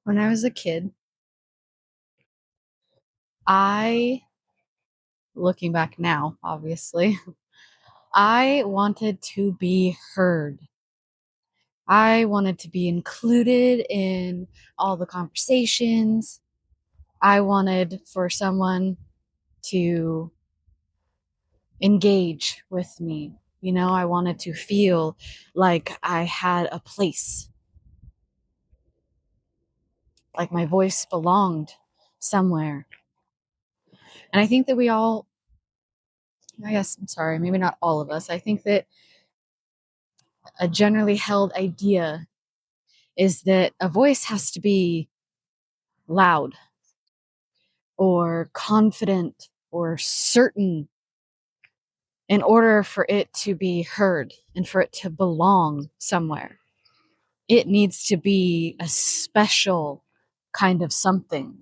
When I was a kid, I, looking back now, obviously, I wanted to be heard. I wanted to be included in all the conversations. I wanted for someone to engage with me. I wanted to feel like I had a place, like my voice belonged somewhere. And I think that we all, I guess, I'm sorry, maybe not all of us, I think that a generally held idea is that a voice has to be loud or confident or certain in order for it to be heard and for it to belong somewhere. It needs to be a special kind of something.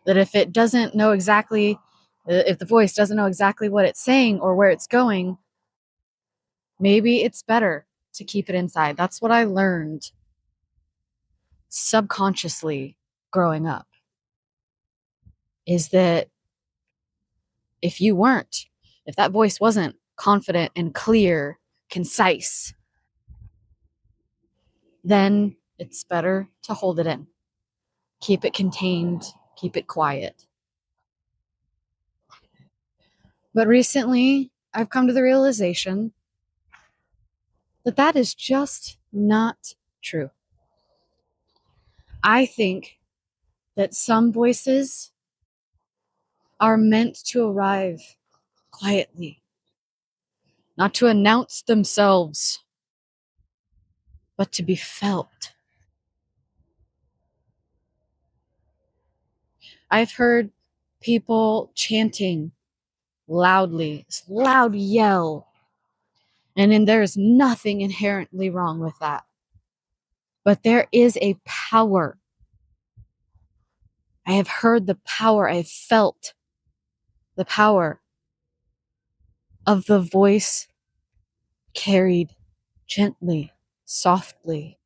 That if it doesn't know exactly, if the voice doesn't know exactly what it's saying or where it's going, maybe it's better to keep it inside. That's what I learned subconsciously growing up, is that if you weren't, if that voice wasn't confident and clear, concise, then it's better to hold it in. Keep it contained, keep it quiet. But recently, I've come to the realization that that is just not true. I think that some voices are meant to arrive quietly, not to announce themselves, but to be felt. I've heard people chanting loudly, this loud yell, and then there is nothing inherently wrong with that. But there is a power. I have heard the power, I have felt the power of the voice carried gently, softly.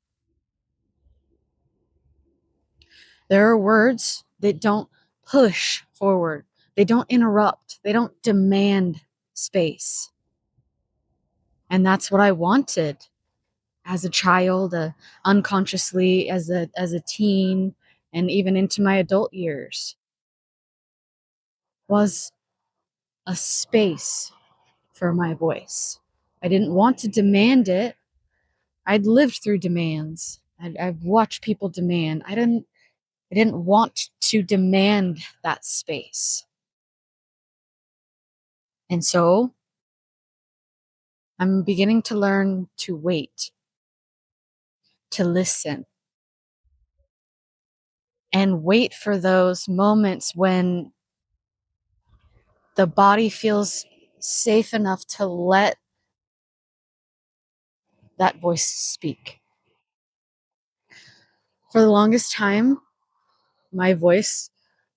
There are words that don't push forward, they don't interrupt, they don't demand space. And that's what I wanted as a child, unconsciously as a teen, and even into my adult years, was a space for my voice. I didn't want to demand it. I'd lived through demands. I've watched people demand. I didn't want to demand that space. And so I'm beginning to learn to wait, to listen, and wait for those moments when the body feels safe enough to let that voice speak. For the longest time, my voice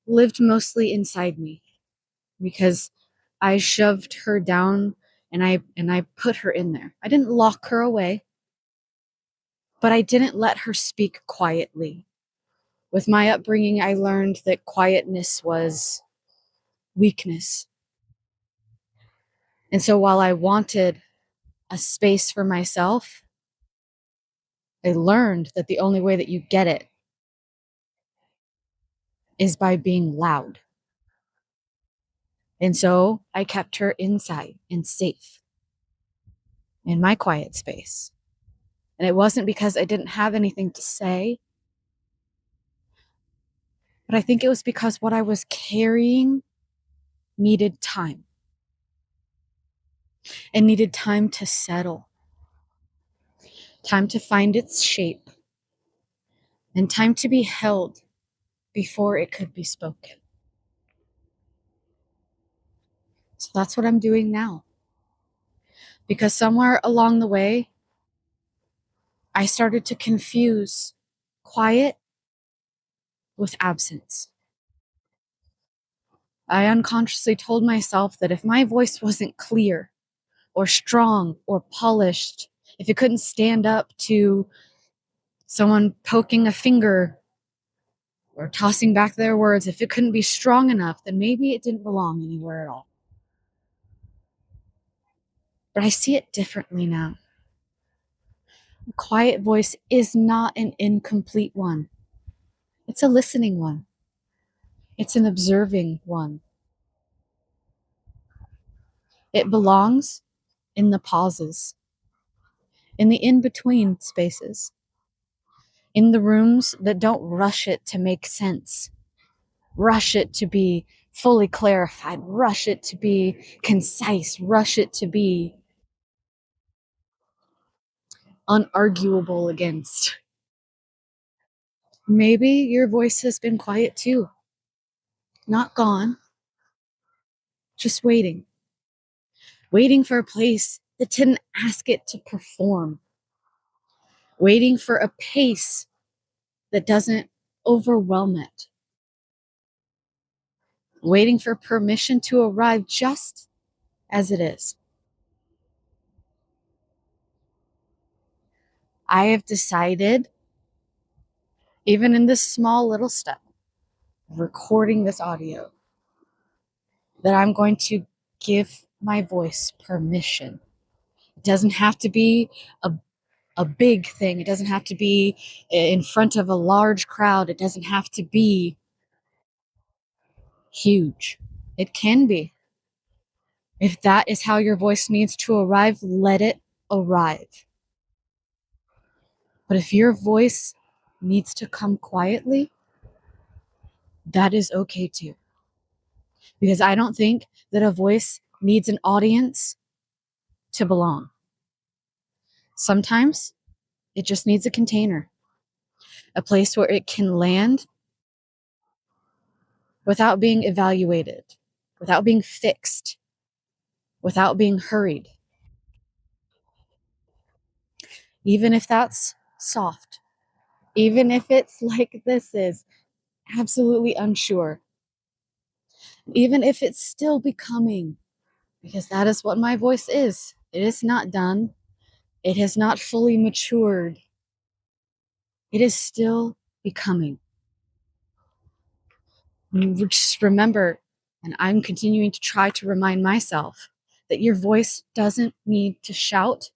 lived mostly inside me because I shoved her down and I put her in there. I didn't lock her away, but I didn't let her speak quietly. With my upbringing, I learned that quietness was weakness. And so while I wanted a space for myself, I learned that the only way that you get it is by being loud. And so I kept her inside and safe in my quiet space. And it wasn't because I didn't have anything to say, but I think it was because what I was carrying needed time and needed time to settle, time to find its shape, and time to be held before it could be spoken. So that's what I'm doing now. Because somewhere along the way, I started to confuse quiet with absence. I unconsciously told myself that if my voice wasn't clear or strong or polished, if it couldn't stand up to someone poking a finger or tossing back their words, if it couldn't be strong enough, then maybe it didn't belong anywhere at all. But I see it differently now. A quiet voice is not an incomplete one. It's a listening one. It's an observing one. It belongs in the pauses, in the in-between spaces, in the rooms that don't rush it to make sense, rush it to be fully clarified, rush it to be concise, rush it to be unarguable against. Maybe your voice has been quiet too, not gone, just waiting, waiting for a place that didn't ask it to perform, waiting for a pace that doesn't overwhelm it, waiting for permission to arrive just as it is. I have decided, even in this small little step of recording this audio, that I'm going to give my voice permission. It doesn't have to be a big thing. It doesn't have to be in front of a large crowd. It doesn't have to be huge. It can be. If that is how your voice needs to arrive, let it arrive. But if your voice needs to come quietly, that is okay too. Because I don't think that a voice needs an audience to belong. Sometimes it just needs a container, a place where it can land without being evaluated, without being fixed, without being hurried. Even if that's soft, even if it's like this is absolutely unsure, even if it's still becoming, because that is what my voice is. It is not done. It has not fully matured. It is still becoming. Just remember, and I'm continuing to try to remind myself, that your voice doesn't need to shout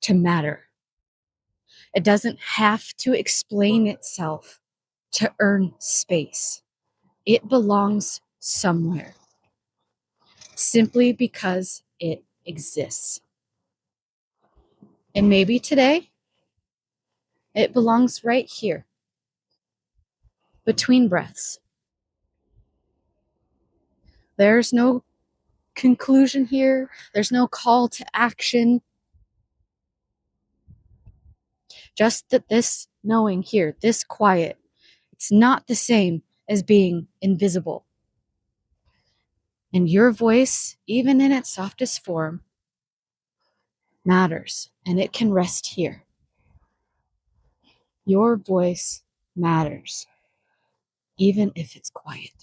to matter. It doesn't have to explain itself to earn space. It belongs somewhere, simply because it exists. And maybe today, it belongs right here, between breaths. There's no conclusion here. There's no call to action. Just that this knowing here, this quiet, it's not the same as being invisible. And your voice, even in its softest form, matters, and it can rest here. Your voice matters, even if it's quiet.